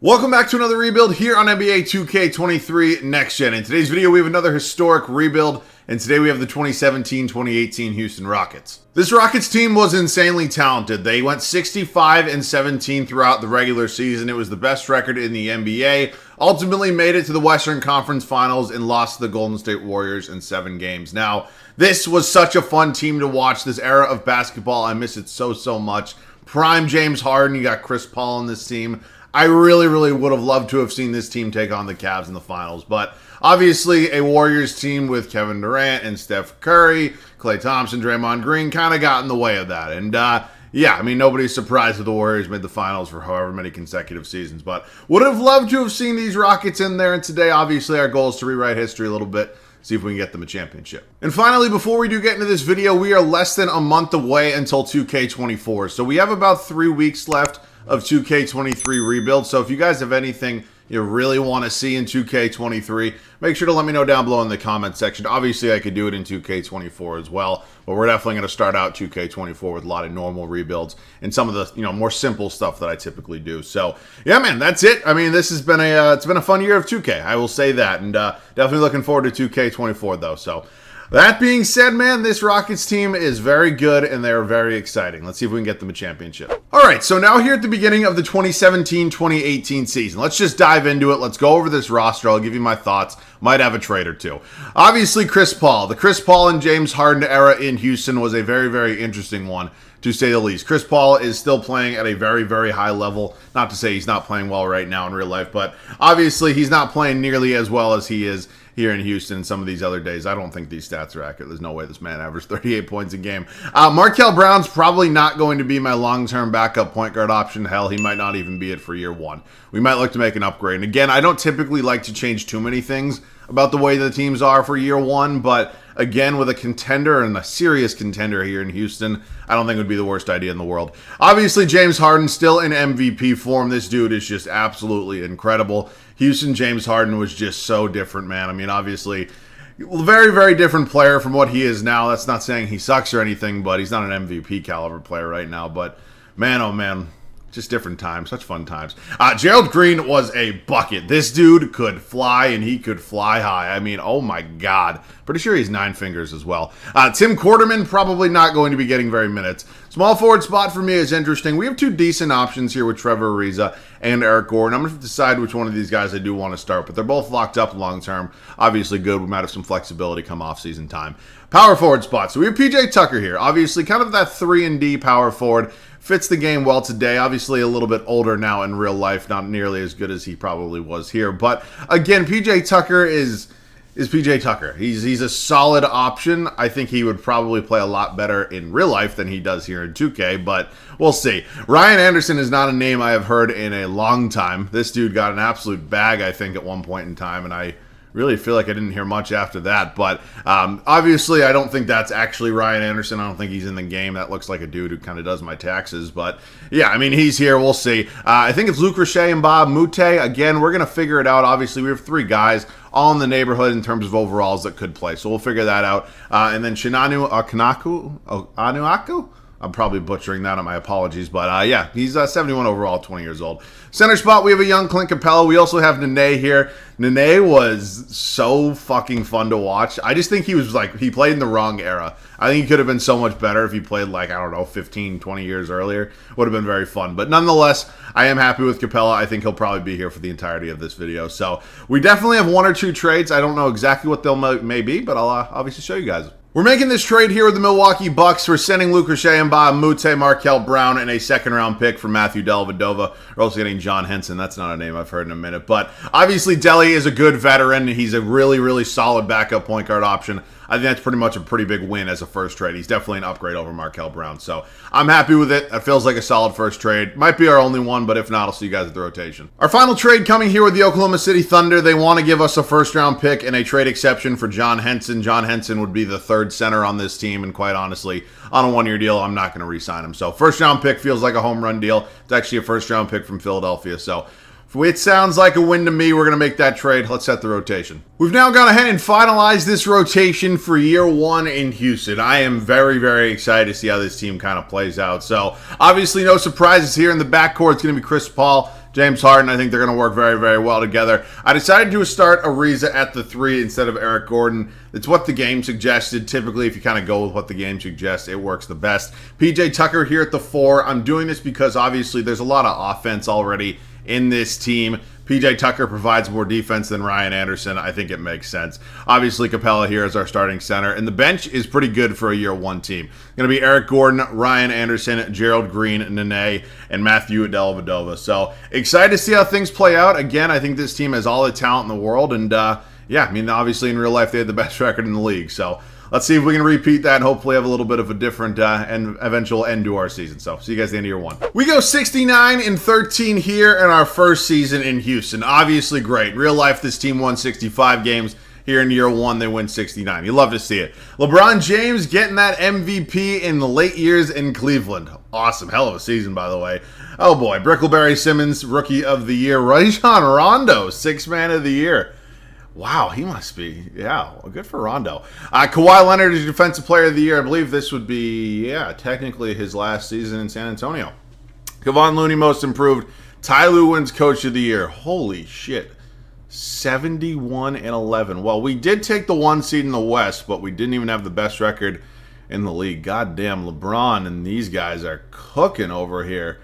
Welcome back to another rebuild here on NBA 2K23 Next Gen. In today's video, we have another historic rebuild, and today we have the 2017-2018 Houston Rockets. This Rockets team was insanely talented. They went 65-17 throughout the regular season. It was the best record in the NBA. Ultimately made it to the Western Conference Finals and lost to the Golden State Warriors in 7 games. Now, this was such a fun team to watch. This era of basketball, I miss it so much. Prime James Harden, you got Chris Paul on this team. I really would have loved to have seen this team take on the Cavs in the finals. But obviously, a Warriors team with Kevin Durant and Steph Curry, Klay Thompson, Draymond Green kind of got in the way of that. And yeah, I mean, nobody's surprised that the Warriors made the finals for however many consecutive seasons. But would have loved to have seen these Rockets in there. And today, obviously, our goal is to rewrite history a little bit. See if we can get them a championship. And finally, before we do get into this video, we are less than a month away until 2K24. So we have about 3 weeks left of 2K23 rebuild. So if you guys have anything you really want to see in 2K23, make sure to let me know down below in the comment section. Obviously, I could do it in 2K24 as well, but we're definitely going to start out 2K24 with a lot of normal rebuilds and some of the more simple stuff that I typically do. So yeah, man, that's it. I mean, this has been it's been a fun year of 2K. I will say that, and definitely looking forward to 2K24 though. So that being said, man, this Rockets team is very good and they're very exciting. Let's see if we can get them a championship. All right, so now here at the beginning of the 2017-2018 season, let's just dive into it. Let's go over this roster. I'll give you my thoughts. Might have a trade or two. Obviously, Chris Paul. The Chris Paul and James Harden era in Houston was a very interesting one, to say the least. Chris Paul is still playing at a very high level. Not to say he's not playing well right now in real life, but obviously he's not playing nearly as well as he is here in Houston and some of these other days. I don't think these stats are accurate. There's no way this man averaged 38 points a game. Markel Brown's probably not going to be my long-term backup point guard option. Hell, he might not even be it for year one. We might look to make an upgrade. And again, I don't typically like to change too many things about the way the teams are for year one, but again, with a contender and a serious contender here in Houston, I don't think it would be the worst idea in the world. Obviously, James Harden still in MVP form. This dude is just absolutely incredible. Houston James Harden was just so different, man. I mean, obviously, very different player from what he is now. That's not saying he sucks or anything, but he's not an MVP caliber player right now. But man, oh man, just different times, such fun times. Gerald Green was a bucket. This dude could fly, and he could fly high. I mean, oh my God. Pretty sure he's 9 fingers as well. Tim Quarterman, probably not going to be getting very minutes. Small forward spot for me is interesting. We have 2 decent options here with Trevor Ariza and Eric Gordon. I'm going to decide which one of these guys I do want to start, but they're both locked up long term. Obviously good. We might have some flexibility come off season time. Power forward spot. So we have PJ Tucker here. Obviously kind of that 3-and-D power forward. Fits the game well today. Obviously a little bit older now in real life. Not nearly as good as he probably was here. But again, PJ Tucker is PJ Tucker. He's a solid option. I think he would probably play a lot better in real life than he does here in 2K, but we'll see. Ryan Anderson is not a name I have heard in a long time. This dude got an absolute bag, I think, at one point in time, and I really feel like I didn't hear much after that. But obviously, I don't think that's actually Ryan Anderson. I don't think he's in the game. That looks like a dude who kind of does my taxes. But yeah, I mean, he's here. We'll see. I think it's Luke Richey and Bob Mute. Again, we're going to figure it out. Obviously, we have 3 guys all in the neighborhood in terms of overalls that could play. So we'll figure that out. And then Shinanu Anuaku? I'm probably butchering that, on my apologies. But yeah, he's 71 overall, 20 years old. Center spot, we have a young Clint Capella. We also have Nene here. Nene was so fucking fun to watch. I just think he played in the wrong era. I think he could have been so much better if he played 15, 20 years earlier. Would have been very fun. But nonetheless, I am happy with Capella. I think he'll probably be here for the entirety of this video. So we definitely have 1 or 2 trades. I don't know exactly what they'll may be, but I'll obviously show you guys. We're making this trade here with the Milwaukee Bucks. We're sending Luke Richey and Bob Mute, Markel Brown, and a 2nd-round pick for Matthew Dellavedova. We're also getting John Henson. That's not a name I've heard in a minute. But obviously, Delly is a good veteran. He's a really solid backup point guard option. I think that's pretty much a pretty big win as a first trade. He's definitely an upgrade over Markel Brown. So I'm happy with it. That feels like a solid first trade. Might be our only one, but if not, I'll see you guys at the rotation. Our final trade coming here with the Oklahoma City Thunder. They want to give us a 1st-round pick and a trade exception for John Henson. John Henson would be the 3rd center on this team, and quite honestly, on a 1-year deal, I'm not going to re-sign him. So 1st-round pick feels like a home run deal. It's actually a 1st-round pick from Philadelphia. So it sounds like a win to me. We're going to make that trade. Let's set the rotation. We've now gone ahead and finalized this rotation for year 1 in Houston. I am very excited to see how this team kind of plays out. So obviously no surprises here in the backcourt. It's going to be Chris Paul, James Harden. I think they're going to work very, very well together. I decided to start Ariza at the 3 instead of Eric Gordon. It's what the game suggested. Typically, if you kind of go with what the game suggests, it works the best. PJ Tucker here at the 4. I'm doing this because obviously there's a lot of offense already in this team. PJ Tucker provides more defense than Ryan Anderson. I think it makes sense. Obviously, Capella here is our starting center. And the bench is pretty good for a year 1 team. Going to be Eric Gordon, Ryan Anderson, Gerald Green, Nene, and Matthew Dellavedova. So excited to see how things play out. Again, I think this team has all the talent in the world. And yeah, I mean, obviously in real life, they had the best record in the league. So let's see if we can repeat that and hopefully have a little bit of a different and eventual end to our season. So see you guys at the end of year 1. We go 69-13 here in our first season in Houston. Obviously great. In real life, this team won 65 games. Here in year 1, they win 69. You love to see it. LeBron James getting that MVP in the late years in Cleveland. Awesome. Hell of a season, by the way. Oh boy. Brickleberry Simmons, Rookie of the Year. Rajon Rondo, 6th Man of the Year. Wow, he must be, yeah, good for Rondo. Kawhi Leonard is Defensive Player of the Year. I believe this would be, yeah, technically his last season in San Antonio. Kevon Looney, Most Improved. Ty Lue wins Coach of the Year. Holy shit. 71-11. Well, we did take the 1 seed in the West, but we didn't even have the best record in the league. Goddamn, LeBron and these guys are cooking over here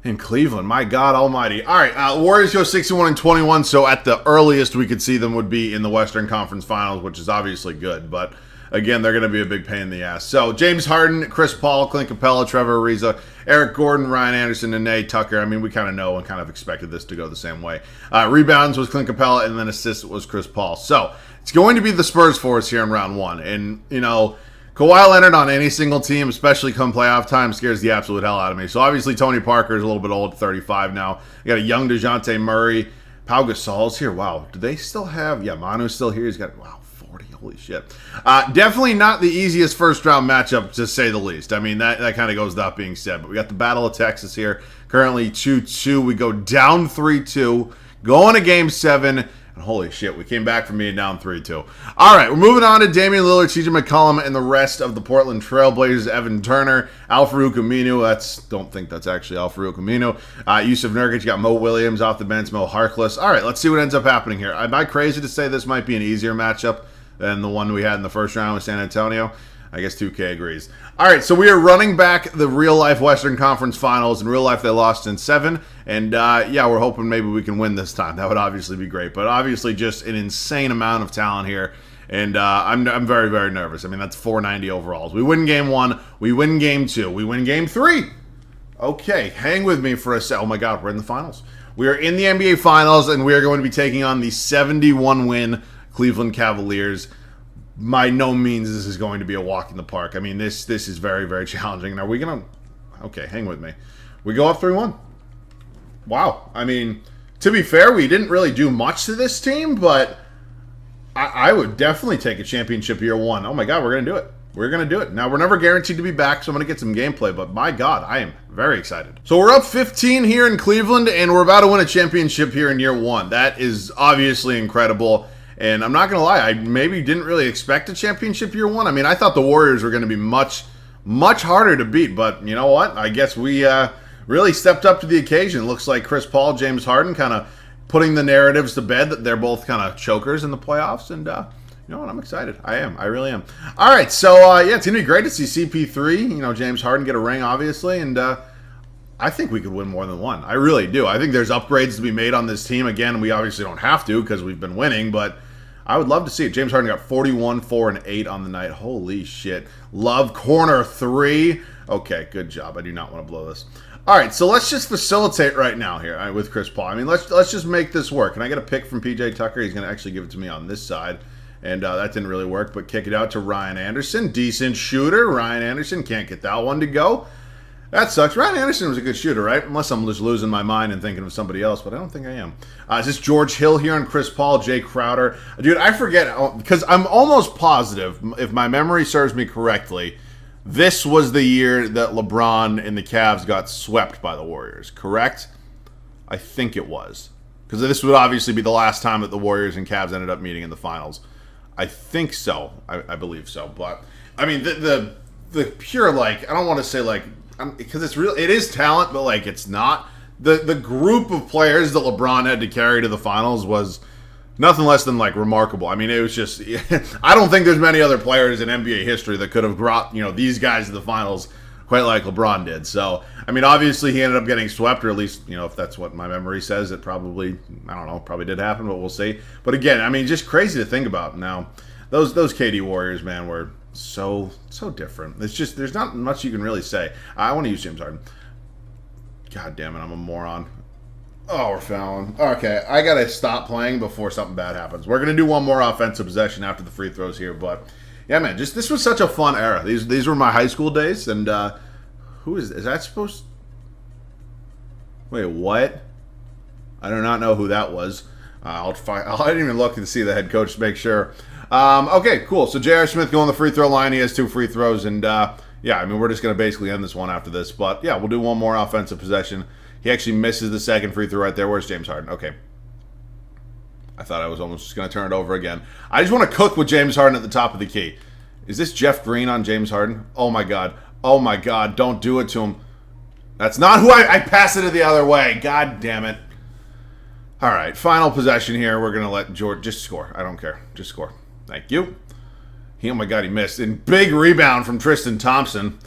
in Cleveland. My God almighty. All right, Warriors go 61-21, so at the earliest we could see them would be in the Western Conference Finals, which is obviously good, but again, they're going to be a big pain in the ass. So James Harden, Chris Paul, Clint Capella, Trevor Ariza, Eric Gordon, Ryan Anderson, and Nene Tucker. I mean, we kind of know and kind of expected this to go the same way. Rebounds was Clint Capella, and then assists was Chris Paul. So it's going to be the Spurs for us here in round 1. And, you know, Kawhi Leonard on any single team, especially come playoff time, scares the absolute hell out of me. So obviously Tony Parker is a little bit old, 35 now. You got a young DeJounte Murray. Pau Gasol's here. Wow. Do they still have... Yeah, Manu's still here. He's got... Wow, 40. Holy shit. Definitely not the easiest first-round matchup, to say the least. I mean, that kind of goes without being said. But we got the Battle of Texas here. Currently 2-2. We go down 3-2. Going to Game 7. And holy shit, we came back from being down 3-2. All right, we're moving on to Damian Lillard, CJ McCollum, and the rest of the Portland Trailblazers. Evan Turner, Al-Farouq Aminu. Don't think that's actually Al-Farouq Aminu. Yusuf Nurkic, got Mo Williams off the bench, Mo Harkless. All right, let's see what ends up happening here. Am I crazy to say this might be an easier matchup than the one we had in the first round with San Antonio? I guess 2K agrees. All right, so we are running back the real-life Western Conference Finals. In real life, they lost in 7. And, yeah, we're hoping maybe we can win this time. That would obviously be great. But obviously just an insane amount of talent here. And I'm very, very nervous. I mean, that's 490 overalls. We win Game 1. We win Game 2. We win Game 3. Okay, hang with me for a sec. Oh, my God, we're in the finals. We are in the NBA Finals, and we are going to be taking on the 71-win Cleveland Cavaliers. By no means this is going to be a walk in the park. I mean, this is very, very challenging. And are we going to... Okay, hang with me. We go up 3-1. Wow. I mean, to be fair, we didn't really do much to this team, but I would definitely take a championship year 1. Oh, my God, we're going to do it. We're going to do it. Now, we're never guaranteed to be back, so I'm going to get some gameplay, but my God, I am very excited. So we're up 15 here in Cleveland, and we're about to win a championship here in year 1. That is obviously incredible. And I'm not going to lie, I maybe didn't really expect a championship year 1. I mean, I thought the Warriors were going to be much, much harder to beat. But you know what? I guess we really stepped up to the occasion. Looks like Chris Paul, James Harden kind of putting the narratives to bed that they're both kind of chokers in the playoffs. And you know what? I'm excited. I am. I really am. All right. So, yeah, it's going to be great to see CP3, you know, James Harden get a ring, obviously. And I think we could win more than 1. I really do. I think there's upgrades to be made on this team. Again, we obviously don't have to because we've been winning, but I would love to see it. James Harden got 41, 4, and 8 on the night. Holy shit. Love corner 3. Okay, good job. I do not want to blow this. All right, so let's just facilitate right now here with Chris Paul. I mean, let's just make this work. Can I get a pick from PJ Tucker? He's going to actually give it to me on this side. And that didn't really work, but kick it out to Ryan Anderson. Decent shooter. Ryan Anderson can't get that one to go. That sucks. Ryan Anderson was a good shooter, right? Unless I'm just losing my mind and thinking of somebody else, but I don't think I am. Is this George Hill here on Chris Paul, Jay Crowder? Dude, I forget, because I'm almost positive, if my memory serves me correctly, this was the year that LeBron and the Cavs got swept by the Warriors, correct? I think it was. Because this would obviously be the last time that the Warriors and Cavs ended up meeting in the finals. I think so. I believe so. But, I mean, the pure, like, I don't want to say, like, because it is talent, but like it's not the group of players that LeBron had to carry to the finals was nothing less than like remarkable. I mean, it was just I don't think there's many other players in NBA history that could have brought, you know, these guys to the finals quite like LeBron did. So, I mean, obviously he ended up getting swept, or at least, you know, if that's what my memory says, it probably, I don't know, probably did happen, but we'll see. But again, I mean, just crazy to think about. Now, those KD Warriors, man, were so different. It's just, there's not much you can really say. I want to use James Harden. God damn it, I'm a moron. Oh, we're fouling. Okay, I got to stop playing before something bad happens. We're going to do one more offensive possession after the free throws here, but yeah, man, just this was such a fun era. These were my high school days, and who is that supposed? Wait, what? I do not know who that was. I didn't even look to see the head coach to make sure. Okay, cool. So J.R. Smith going the free throw line. He has 2 free throws, and yeah, I mean, we're just going to basically end this one after this. But yeah, we'll do one more offensive possession. He actually misses the second free throw right there. Where's James Harden? Okay. I thought I was almost just going to turn it over again. I just want to cook with James Harden at the top of the key. Is this Jeff Green on James Harden? Oh, my God. Oh, my God. Don't do it to him. That's not who I pass it the other way. God damn it. All right. Final possession here. We're going to let George just score. I don't care. Just score. Thank you. Oh, my God. He missed. And big rebound from Tristan Thompson.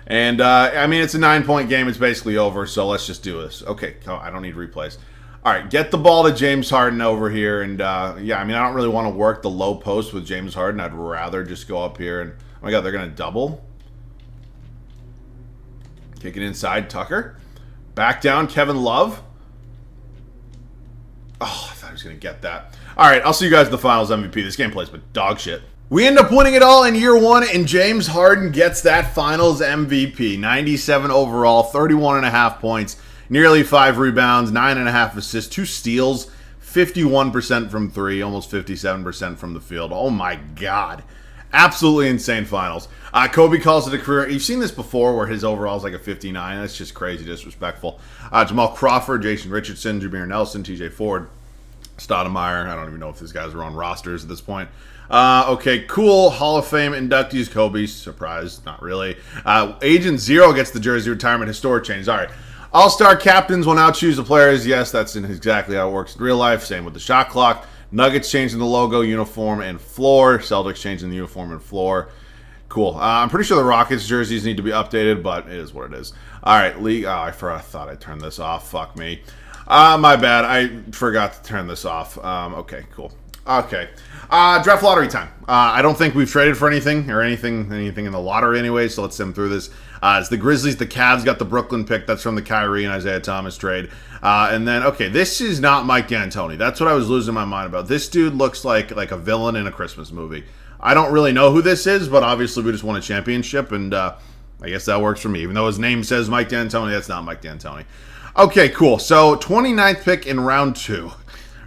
And, I mean, it's a 9-point game. It's basically over, so let's just do this. Okay, I don't need replays. All right, get the ball to James Harden over here. And, yeah, I mean, I don't really want to work the low post with James Harden. I'd rather just go up here. And, oh, my God, they're going to double. Kick it inside, Tucker. Back down, Kevin Love. Oh, I thought he was going to get that. All right, I'll see you guys in the finals MVP. This game plays but dog shit. We end up winning it all in year 1, and James Harden gets that finals MVP. 97 overall, 31.5 points, nearly 5 rebounds, 9.5 assists, 2 steals, 51% from 3, almost 57% from the field. Oh my God. Absolutely insane finals. Kobe calls it a career. You've seen this before where his overall is like a 59. That's just crazy disrespectful. Jamal Crawford, Jason Richardson, Jameer Nelson, TJ Ford, Stoudemire. I don't even know if these guys are on rosters at this point. Okay, cool. Hall of Fame inductees. Kobe, surprise, not really. Agent Zero gets the jersey retirement historic change. All right. All-star captains will now choose the players. Yes, that's exactly how it works in real life. Same with the shot clock. Nuggets changing the logo, uniform, and floor. Celtics changing the uniform and floor. Cool. I'm pretty sure the Rockets jerseys need to be updated, but it is what it is. All right, league. Oh, I thought I turned this off. Fuck me. My bad. I forgot to turn this off. Okay, cool. Okay. Draft lottery time. I don't think we've traded for anything in the lottery anyway, so let's sim through this. It's the Grizzlies, the Cavs got the Brooklyn pick. That's from the Kyrie and Isaiah Thomas trade. And then, okay, this is not Mike D'Antoni. That's what I was losing my mind about. This dude looks like a villain in a Christmas movie. I don't really know who this is, but obviously we just won a championship, and I guess that works for me. Even though his name says Mike D'Antoni, that's not Mike D'Antoni. Okay, cool. So 29th pick in round 2.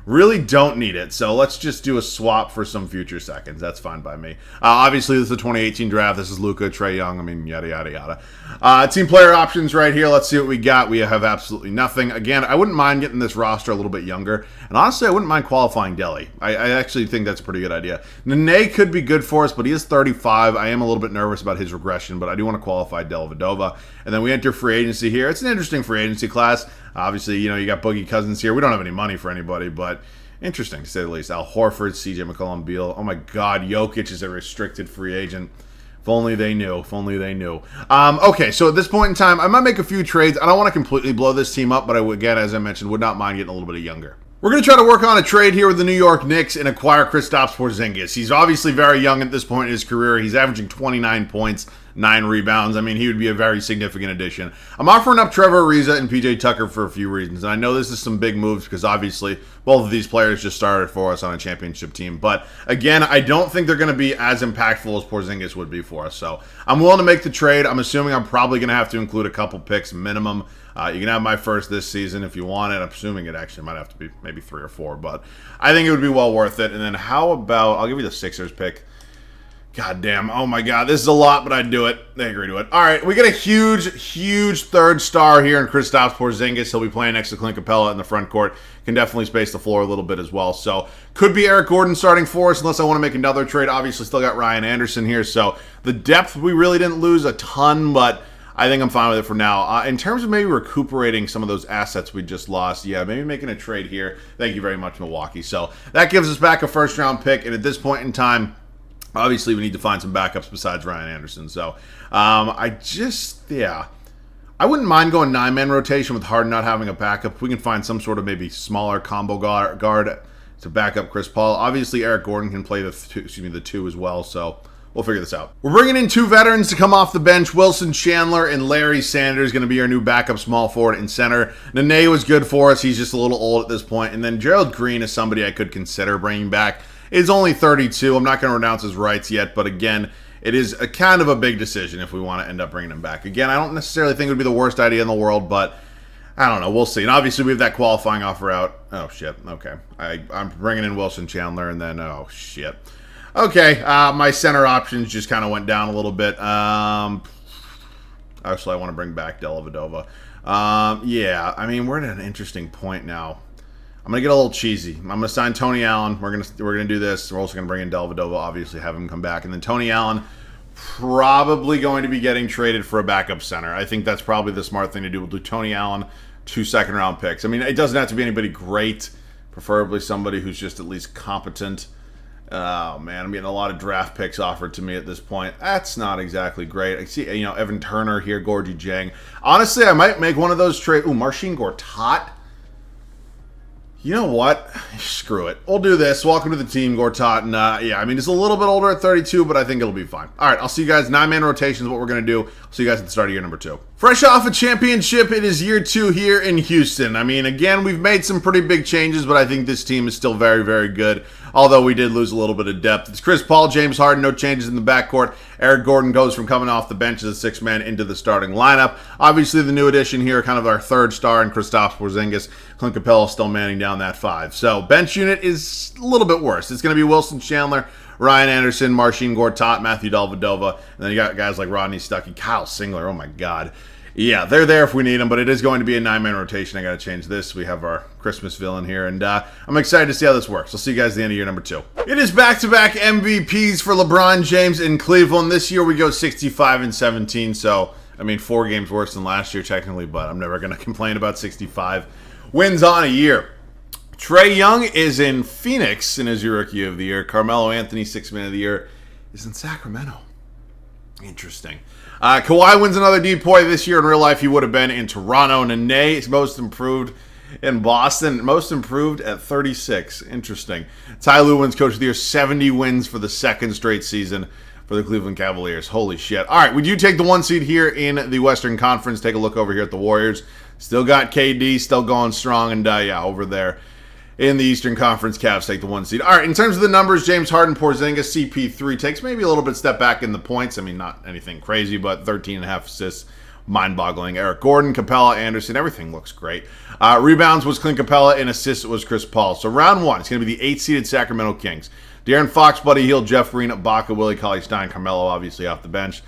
Really don't need it, so let's just do a swap for some future seconds. That's fine by me. Obviously, this is the 2018 draft. This is Luka, Trae Young, I mean, yada, yada, yada. Team player options right here. Let's see what we got. We have absolutely nothing. Again, I wouldn't mind getting this roster a little bit younger, and honestly, I wouldn't mind qualifying Delhi. I actually think that's a pretty good idea. Nene could be good for us, but he is 35. I am a little bit nervous about his regression, but I do want to qualify Dellavedova. And then we enter free agency here. It's an interesting free agency class. Obviously, you know, you got Boogie Cousins here. We don't have any money for anybody, but interesting to say the least. Al Horford, CJ McCollum, Beal. Oh my God, Jokic is a restricted free agent. If only they knew. If only they knew. Okay, so at this point in time, I might make a few trades. I don't want to completely blow this team up, but I would, again, as I mentioned, would not mind getting a little bit younger. We're going to try to work on a trade here with the New York Knicks and acquire Kristaps Porzingis. He's obviously very young at this point in his career. He's averaging 29 points, 9 rebounds. I mean, he would be a very significant addition. I'm offering up Trevor Ariza and PJ Tucker for a few reasons. And I know this is some big moves because obviously both of these players just started for us on a championship team. But again, I don't think they're going to be as impactful as Porzingis would be for us. So I'm willing to make the trade. I'm assuming I'm probably going to have to include a couple picks minimum. You can have my first this season if you want it. I'm assuming it actually might have to be maybe 3 or 4, but I think it would be well worth it. And then how about, I'll give you the Sixers pick. God damn. Oh my God. This is a lot, but I'd do it. They agree to it. All right. We get a huge third star here in Kristaps Porzingis. He'll be playing next to Clint Capella in the front court. Can definitely space the floor a little bit as well. So could be Eric Gordon starting for us unless I want to make another trade. Obviously still got Ryan Anderson here. So the depth, we really didn't lose a ton, but I think I'm fine with it for now. In terms of maybe recuperating some of those assets we just lost, yeah, maybe making a trade here. Thank you very much, Milwaukee. So that gives us back a first-round pick, and at this point in time, obviously we need to find some backups besides Ryan Anderson. So I wouldn't mind going 9-man rotation with Harden not having a backup. If we can find some sort of maybe smaller combo guard to back up Chris Paul. Obviously, Eric Gordon can play the two as well, so we'll figure this out. We're bringing in 2 veterans to come off the bench. Wilson Chandler and Larry Sanders going to be our new backup small forward and center. Nene was good for us. He's just a little old at this point. And then Gerald Green is somebody I could consider bringing back. He's only 32. I'm not going to renounce his rights yet, but again, it is a kind of a big decision if we want to end up bringing him back. Again, I don't necessarily think it would be the worst idea in the world, but I don't know. We'll see. And obviously, we have that qualifying offer out. Oh, shit. Okay. I'm bringing in Wilson Chandler, and then, oh, shit. Okay. My center options just kind of went down a little bit. Actually, I want to bring back Dellavedova. Yeah, I mean, we're at an interesting point now. I'm gonna get a little cheesy. I'm gonna sign Tony Allen. We're gonna do this. We're also gonna bring in Dellavedova, obviously have him come back, and then Tony Allen probably going to be getting traded for a backup center. I think that's probably the smart thing to do. We'll do Tony Allen, 2 second-round picks. I mean, it doesn't have to be anybody great. Preferably somebody who's just at least competent. Oh man, I'm getting a lot of draft picks offered to me at this point. That's not exactly great. I see, Evan Turner here, Gorgie Jang. Honestly, I might make one of those trades. Ooh, Marcin Gortat. You know what? Screw it. We'll do this. Welcome to the team, Gortat. And yeah, I mean, it's a little bit older at 32, but I think it'll be fine. All right, I'll see you guys. 9-man rotation is what we're going to do. I'll see you guys at the start of year number 2. Fresh off a championship, it is year 2 here in Houston. I mean, again, we've made some pretty big changes, but I think this team is still very, very good, although we did lose a little bit of depth. It's Chris Paul, James Harden, no changes in the backcourt. Eric Gordon goes from coming off the bench as a 6-man into the starting lineup. Obviously, the new addition here, kind of our 3rd star in Kristaps Porzingis. Clint Capella still manning down that 5. So, bench unit is a little bit worse. It's going to be Wilson Chandler, Ryan Anderson, Marcin Gortat, Matthew Dellavedova, and then you got guys like Rodney Stuckey, Kyle Singler. Oh my God. Yeah, they're there if we need them, but it is going to be a 9-man rotation. I got to change this. We have our Christmas villain here, and I'm excited to see how this works. I'll see you guys at the end of year number 2. It is back-to-back MVPs for LeBron James in Cleveland. This year we go 65-17, so, I mean, 4 games worse than last year technically, but I'm never going to complain about 65 wins on a year. Trae Young is in Phoenix and is your Rookie of the Year. Carmelo Anthony, 6th Man of the Year, is in Sacramento. Interesting. Kawhi wins another DPOY this year. In real life, he would have been in Toronto. Nene is most improved in Boston. Most improved at 36. Interesting. Ty Lue wins Coach of the Year. 70 wins for the 2nd straight season for the Cleveland Cavaliers. Holy shit. All right, we do take the 1 seed here in the Western Conference. Take a look over here at the Warriors. Still got KD, still going strong. And yeah, over there in the Eastern Conference, Cavs take the 1 seed. All right, in terms of the numbers, James Harden, Porzingis, CP3 takes maybe a little bit step back in the points. I mean, not anything crazy, but 13.5 assists, mind-boggling. Eric Gordon, Capella, Anderson, everything looks great. Rebounds was Clint Capella, and assists was Chris Paul. So round 1, it's going to be the 8-seeded Sacramento Kings. De'Aaron Fox, Buddy Hield, Jeff Green, Ibaka, Willie Cauley-Stein, Carmelo, obviously off the bench.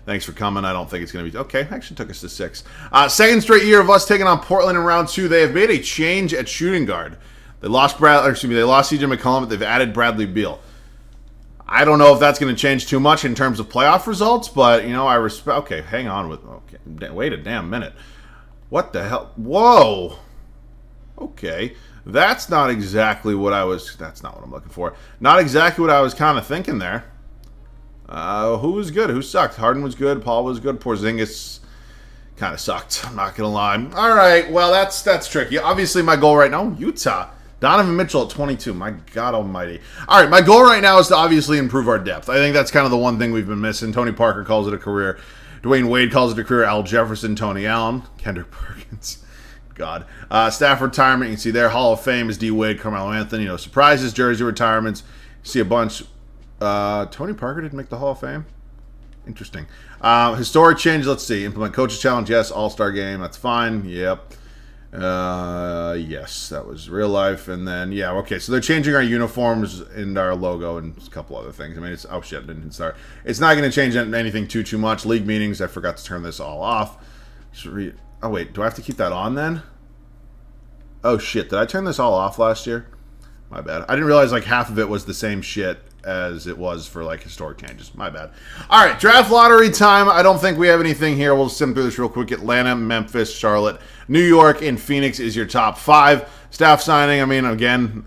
Thanks for coming. I don't think it's going to be... Okay, actually took us to 6. 2nd straight year of us taking on Portland in round 2. They have made a change at shooting guard. They lost they lost CJ McCollum, but they've added Bradley Beal. I don't know if that's going to change too much in terms of playoff results, but, I respect... Okay, hang on with... Okay, wait a damn minute. What the hell? Whoa! Okay. That's not exactly what I was... That's not what I'm looking for. Not exactly what I was kind of thinking there. Who was good? Who sucked? Harden was good. Paul was good. Porzingis kind of sucked. I'm not going to lie. All right, well, that's tricky. Obviously, my goal right now, Utah. Donovan Mitchell at 22. My God almighty. All right, my goal right now is to obviously improve our depth. I think that's kind of the one thing we've been missing. Tony Parker calls it a career. Dwayne Wade calls it a career. Al Jefferson, Tony Allen, Kendrick Perkins. God. Staff retirement, you can see there. Hall of Fame is D. Wade, Carmelo Anthony. Surprises, jersey retirements. You see a bunch. Tony Parker didn't make the Hall of Fame? Interesting. Historic change, let's see. Implement Coach's Challenge, yes. All-Star Game, that's fine. Yep. Yes, that was real life. And then, yeah, okay. So they're changing our uniforms and our logo and a couple other things. I mean, it's... Oh, shit, didn't start. It's not going to change anything too much. League meetings, I forgot to turn this all off. Oh, wait. Do I have to keep that on then? Oh, shit. Did I turn this all off last year? My bad. I didn't realize, like, half of it was the same shit as it was for like historic changes. My bad. All right, draft lottery time. I don't think we have anything here. We'll sim through this real quick. Atlanta, Memphis, Charlotte, New York, and Phoenix is your top 5. Staff signing, I mean, again,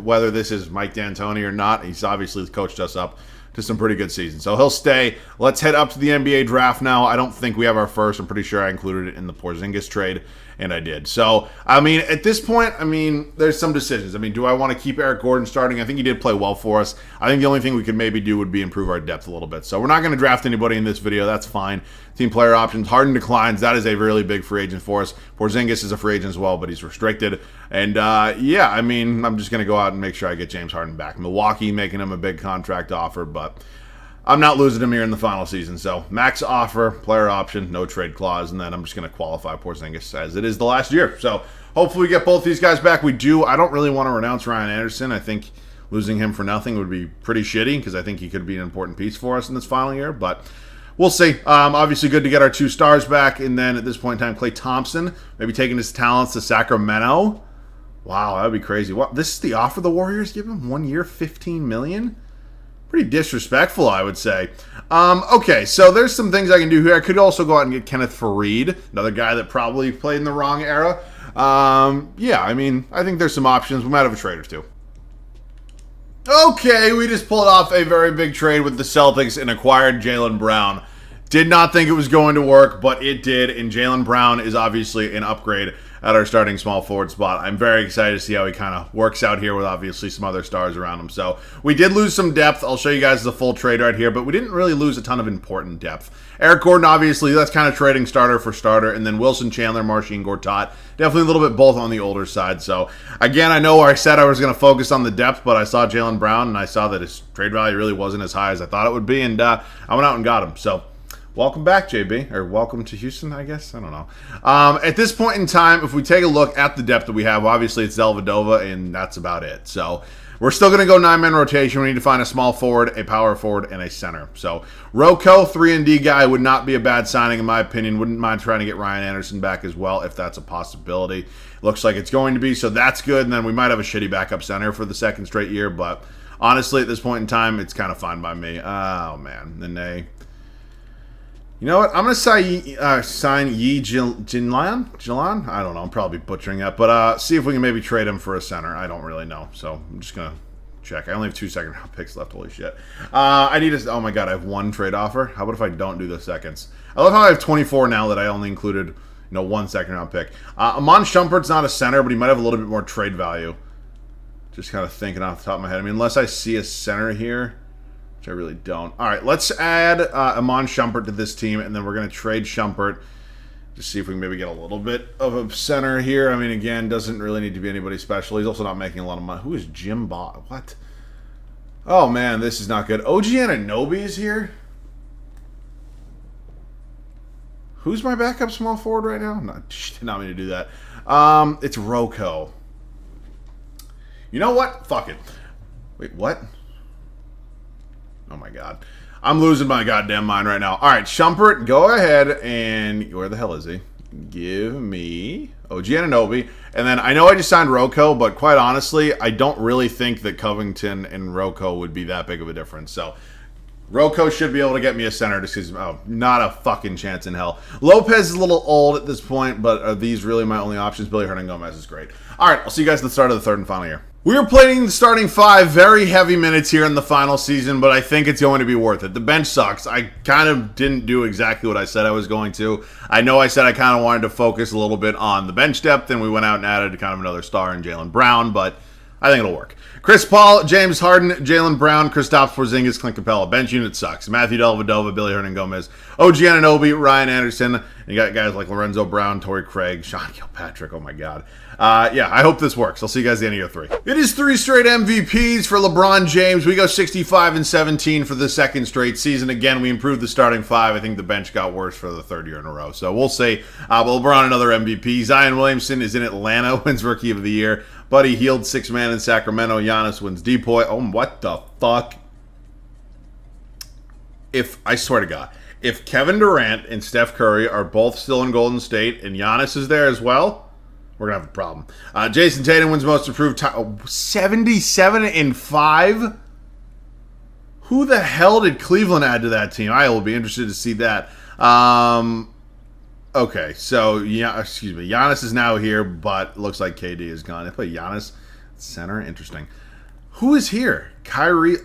whether this is Mike D'Antoni or not, he's obviously coached us up to some pretty good seasons. So he'll stay. Let's head up to the NBA draft now. I don't think we have our first. I'm pretty sure I included it in the Porzingis trade, and I did. So, I mean, at this point, I mean, there's some decisions. I mean, do I want to keep Eric Gordon starting? I think he did play well for us. I think the only thing we could maybe do would be improve our depth a little bit. So we're not going to draft anybody in this video. That's fine. Team player options. Harden declines. That is a really big free agent for us. Porzingis is a free agent as well, but he's restricted. And, yeah, I mean, I'm just going to go out and make sure I get James Harden back. Milwaukee making him a big contract offer, but I'm not losing him here in the final season. So max offer, player option, no trade clause, and then I'm just going to qualify Porzingis as it is the last year. So hopefully we get both these guys back. We do. I don't really want to renounce Ryan Anderson. I think losing him for nothing would be pretty shitty because I think he could be an important piece for us in this final year. But we'll see. Obviously good to get our 2 stars back. And then at this point in time, Klay Thompson, maybe taking his talents to Sacramento. Wow, that would be crazy. What? This is the offer the Warriors give him? 1 year, $15 million? Pretty disrespectful, I would say. Okay, so there's some things I can do here. I could also go out and get Kenneth Faried, another guy that probably played in the wrong era. Yeah, I mean, I think there's some options. We might have a trade or two. Okay, we just pulled off a very big trade with the Celtics and acquired Jaylen Brown. Did not think it was going to work, but it did, and Jaylen Brown is obviously an upgrade at our starting small forward spot. I'm very excited to see how he kind of works out here with obviously some other stars around him. So we did lose some depth. I'll show you guys the full trade right here, but we didn't really lose a ton of important depth. Eric Gordon, obviously, that's kind of trading starter for starter, and then Wilson Chandler, Marcin Gortat, definitely a little bit both on the older side. So again, I know I said I was going to focus on the depth, but I saw Jaylen Brown, and I saw that his trade value really wasn't as high as I thought it would be, and I went out and got him. So welcome back, JB, or welcome to Houston, I guess. I don't know. At this point in time, if we take a look at the depth that we have, obviously it's Zelvadova, and that's about it. So we're still going to go 9-man rotation. We need to find a small forward, a power forward, and a center. So Rocco, 3-and-D guy, would not be a bad signing in my opinion. Wouldn't mind trying to get Ryan Anderson back as well if that's a possibility. Looks like it's going to be, so that's good. And then we might have a shitty backup center for the second straight year, but honestly, at this point in time, it's kind of fine by me. Oh, man. And you know what? I'm going to sign Yi Jilan? I don't know. I'm probably butchering that. But see if we can maybe trade him for a center. I don't really know. So I'm just going to check. I only have 2 second-round picks left. Holy shit. I need to... Oh, my God. I have 1 trade offer. How about if I don't do the seconds? I love how I have 24 now that I only included 1 second-round pick. Amon Shumpert's not a center, but he might have a little bit more trade value. Just kind of thinking off the top of my head. I mean, unless I see a center here, which I really don't. All right, let's add Amon Shumpert to this team, and then we're going to trade Shumpert to see if we can maybe get a little bit of a center here. I mean, again, doesn't really need to be anybody special. He's also not making a lot of money. Who is Jim Bot? What? Oh, man, this is not good. OG Anunoby is here? Who's my backup small forward right now? Did not mean to do that. It's Rocco. You know what? Fuck it. Wait, what? Oh, my God. I'm losing my goddamn mind right now. All right, Shumpert, go ahead and... Where the hell is he? Give me OG Anunoby. And then I know I just signed Rocco, but quite honestly, I don't really think that Covington and Rocco would be that big of a difference. So Rocco should be able to get me a center just because, not a fucking chance in hell. Lopez is a little old at this point, but are these really my only options? Billy Hernangomez is great. All right, I'll see you guys at the start of the third and final year. We are playing the starting 5, very heavy minutes here in the final season, but I think it's going to be worth it. The bench sucks. I kind of didn't do exactly what I said I was going to. I know I said I kind of wanted to focus a little bit on the bench depth, and we went out and added kind of another star in Jaylen Brown, but I think it'll work. Chris Paul, James Harden, Jaylen Brown, Kristaps Porzingis, Clint Capella. Bench unit sucks. Matthew Dellavedova, Billy Hernangomez, OG Anunoby, Ryan Anderson. You got guys like Lorenzo Brown, Torrey Craig, Sean Kilpatrick. Oh, my God. Yeah, I hope this works. I'll see you guys at the end of year 3. It is 3 straight MVPs for LeBron James. We go 65-17 for the second straight season. Again, we improved the starting 5. I think the bench got worse for the 3rd year in a row. So we'll see. But LeBron, another MVP. Zion Williamson is in Atlanta, wins Rookie of the Year. Buddy Hield, 6-man in Sacramento. Giannis wins Depoy. Oh, what the fuck? I swear to God, if Kevin Durant and Steph Curry are both still in Golden State and Giannis is there as well, we're going to have a problem. Jason Tatum wins Most Improved. 77-5? Who the hell did Cleveland add to that team? I will be interested to see that. Okay, so yeah, excuse me. Giannis is now here, but looks like KD is gone. They play Giannis center. Interesting. Who is here? Kyrie.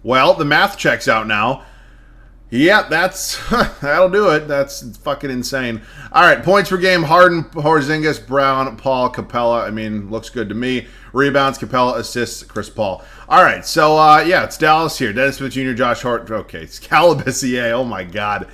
Well, the math checks out now. Yeah, that'll do it. That's fucking insane. All right, points per game: Harden, Porzingis, Brown, Paul, Capella. I mean, looks good to me. Rebounds: Capella, assists: Chris Paul. All right, so yeah, it's Dallas here. Dennis Smith Jr., Josh Hart. Okay, it's Calabasier. Oh my God.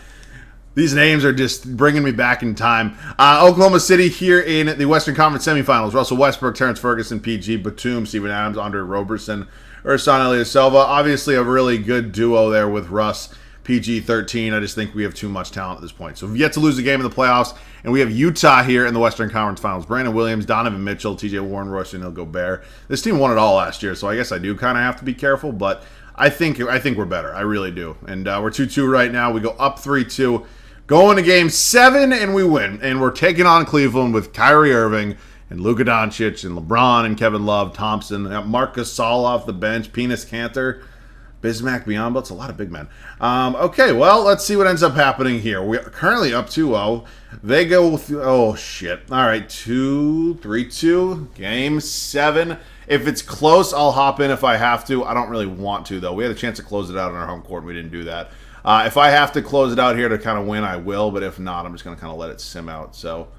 These names are just bringing me back in time. Oklahoma City here in the Western Conference semifinals. Russell Westbrook, Terrence Ferguson, PG, Batum, Steven Adams, Andre Roberson, Ersan Ilyasova. Obviously a really good duo there with Russ. PG-13. I just think we have too much talent at this point. So we've yet to lose a game in the playoffs, and we have Utah here in the Western Conference Finals. Brandon Williams, Donovan Mitchell, TJ Warren, Royce O'Neal, Gobert. This team won it all last year, so I guess I do kind of have to be careful, but I think we're better. I really do. And we're 2-2 right now. We go up 3-2. Go into game 7, and we win. And we're taking on Cleveland with Kyrie Irving and Luka Doncic and LeBron and Kevin Love, Thompson, Marc Gasol off the bench, Penis Cantor, Bismack Biyombo. It's a lot of big men. Okay, well, let's see what ends up happening here. We're currently up 2-0. They go through, oh, shit. All right, 3-2, game 7. If it's close, I'll hop in if I have to. I don't really want to, though. We had a chance to close it out on our home court, and we didn't do that. If I have to close it out here to kind of win, I will. But if not, I'm just going to kind of let it sim out. So,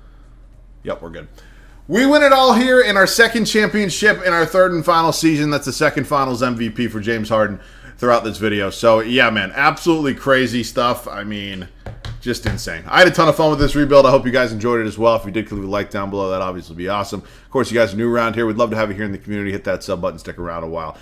yep, we're good. We win it all here in our second championship in our third and final season. That's the second finals MVP for James Harden throughout this video. So, yeah, man, absolutely crazy stuff. I mean, just insane. I had a ton of fun with this rebuild. I hope you guys enjoyed it as well. If you did, leave a like down below. That'd obviously be awesome. Of course, you guys are new around here. We'd love to have you here in the community. Hit that sub button. Stick around a while.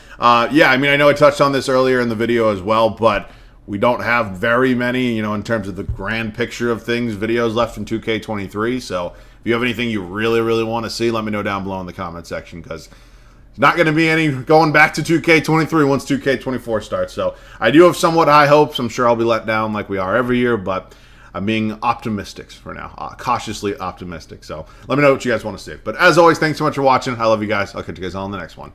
Yeah, I mean, I know I touched on this earlier in the video as well, but we don't have very many, in terms of the grand picture of things, videos left in 2K23. So if you have anything you really, really want to see, let me know down below in the comment section, because there's not going to be any going back to 2K23 once 2K24 starts. So I do have somewhat high hopes. I'm sure I'll be let down like we are every year, but I'm being optimistic for now, cautiously optimistic. So let me know what you guys want to see. But as always, thanks so much for watching. I love you guys. I'll catch you guys all in the next one.